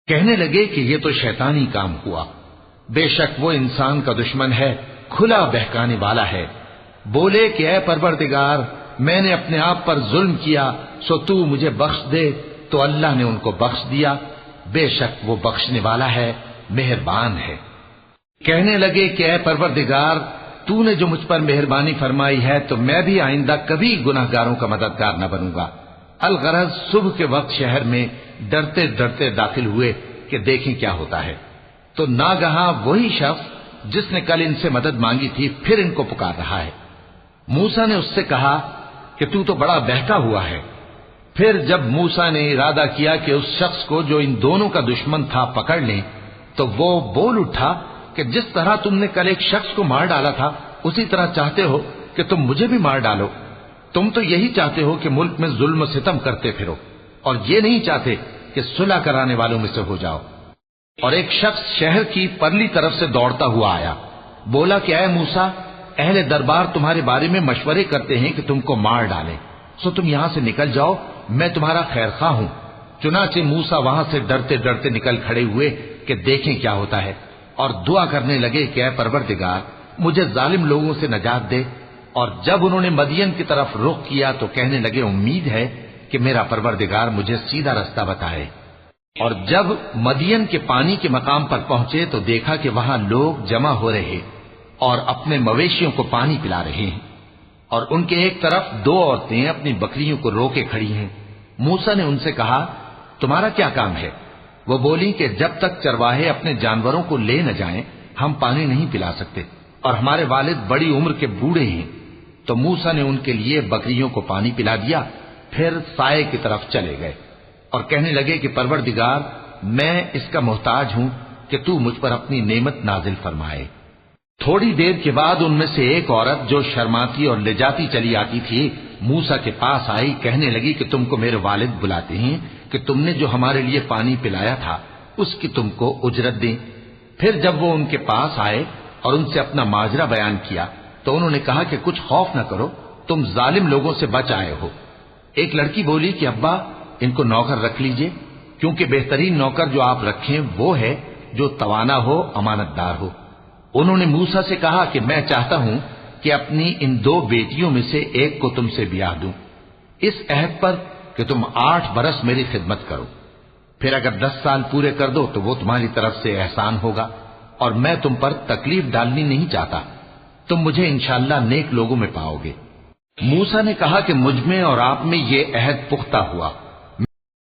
کہنے لگے کہ یہ تو شیطانی کام ہوا، بے شک وہ انسان کا دشمن ہے، کھلا بہکانے والا ہے۔ بولے کہ اے پروردگار، میں نے اپنے آپ پر ظلم کیا، سو تو مجھے بخش دے، تو اللہ نے ان کو بخش دیا، بے شک وہ بخشنے والا ہے، مہربان ہے۔ کہنے لگے کہ اے پروردگار، تو نے جو مجھ پر مہربانی فرمائی ہے تو میں بھی آئندہ کبھی گناہگاروں کا مددگار نہ بنوں گا۔ الغرض صبح کے وقت شہر میں ڈرتے ڈرتے داخل ہوئے کہ دیکھیں کیا ہوتا ہے، تو ناگہاں وہی شخص جس نے کل ان سے مدد مانگی تھی پھر ان کو پکار رہا ہے۔ موسیٰ نے اس سے کہا کہ تو بڑا بہکا ہوا ہے۔ پھر جب موسیٰ نے ارادہ کیا کہ اس شخص کو جو ان دونوں کا دشمن تھا پکڑ لیں، تو وہ بول اٹھا کہ جس طرح تم نے کل ایک شخص کو مار ڈالا تھا اسی طرح چاہتے ہو کہ تم مجھے بھی مار ڈالو۔ تم تو یہی چاہتے ہو کہ ملک میں ظلم و ستم کرتے پھرو، اور یہ نہیں چاہتے کہ صلح کرانے والوں میں سے ہو جاؤ۔ اور ایک شخص شہر کی پرلی طرف سے دوڑتا ہوا آیا، بولا کہ اے موسیٰ، اہل دربار تمہارے بارے میں مشورے کرتے ہیں کہ تم کو مار ڈالیں، سو تم یہاں سے نکل جاؤ، میں تمہارا خیر خواہ ہوں۔ چنانچہ موسیٰ وہاں سے ڈرتے ڈرتے نکل کھڑے ہوئے کہ دیکھیں کیا ہوتا ہے، اور دعا کرنے لگے کہ اے پروردگار، مجھے ظالم لوگوں سے نجات دے۔ اور جب انہوں نے مدین کی طرف رخ کیا تو کہنے لگے امید ہے کہ میرا پروردگار مجھے سیدھا رستہ بتائے۔ اور جب مدین کے پانی کے مقام پر پہنچے تو دیکھا کہ وہاں لوگ جمع ہو رہے اور اپنے مویشیوں کو پانی پلا رہے ہیں، اور ان کے ایک طرف دو عورتیں اپنی بکریوں کو روکے کھڑی ہیں۔ موسیٰ نے ان سے کہا تمہارا کیا کام ہے؟ وہ بولی کہ جب تک چرواہے اپنے جانوروں کو لے نہ جائیں ہم پانی نہیں پلا سکتے، اور ہمارے والد بڑی عمر کے بوڑھے ہیں۔ تو موسیٰ نے ان کے لیے بکریوں کو پانی پلا دیا، پھر سائے کی طرف چلے گئے اور کہنے لگے کہ پروردگار، میں اس کا محتاج ہوں کہ تو مجھ پر اپنی نعمت نازل فرمائے۔ تھوڑی دیر کے بعد ان میں سے ایک عورت جو شرماتی اور لجاتی چلی آتی تھی موسیٰ کے پاس آئی، کہنے لگی کہ تم کو میرے والد بلاتے ہیں کہ تم نے جو ہمارے لیے پانی پلایا تھا اس کی تم کو اجرت دیں۔ پھر جب وہ ان کے پاس آئے اور ان سے اپنا ماجرا بیان کیا تو انہوں نے کہا کہ کچھ خوف نہ کرو، تم ظالم لوگوں سے بچ آئے ہو۔ ایک لڑکی بولی کہ ابا، ان کو نوکر رکھ لیجئے، کیونکہ بہترین نوکر جو آپ رکھیں وہ ہے جو توانا ہو، امانت دار ہو۔ انہوں نے موسیٰ سے کہا کہ میں چاہتا ہوں کہ اپنی ان دو بیٹیوں میں سے ایک کو تم سے بیاہ دوں، اس عہد پر کہ تم 8 برس میری خدمت کرو، پھر اگر 10 سال پورے کر دو تو وہ تمہاری طرف سے احسان ہوگا، اور میں تم پر تکلیف ڈالنی نہیں چاہتا، تم مجھے انشاءاللہ نیک لوگوں میں پاؤ گے۔ موسیٰ نے کہا کہ مجھ میں اور آپ میں یہ عہد پختہ ہوا،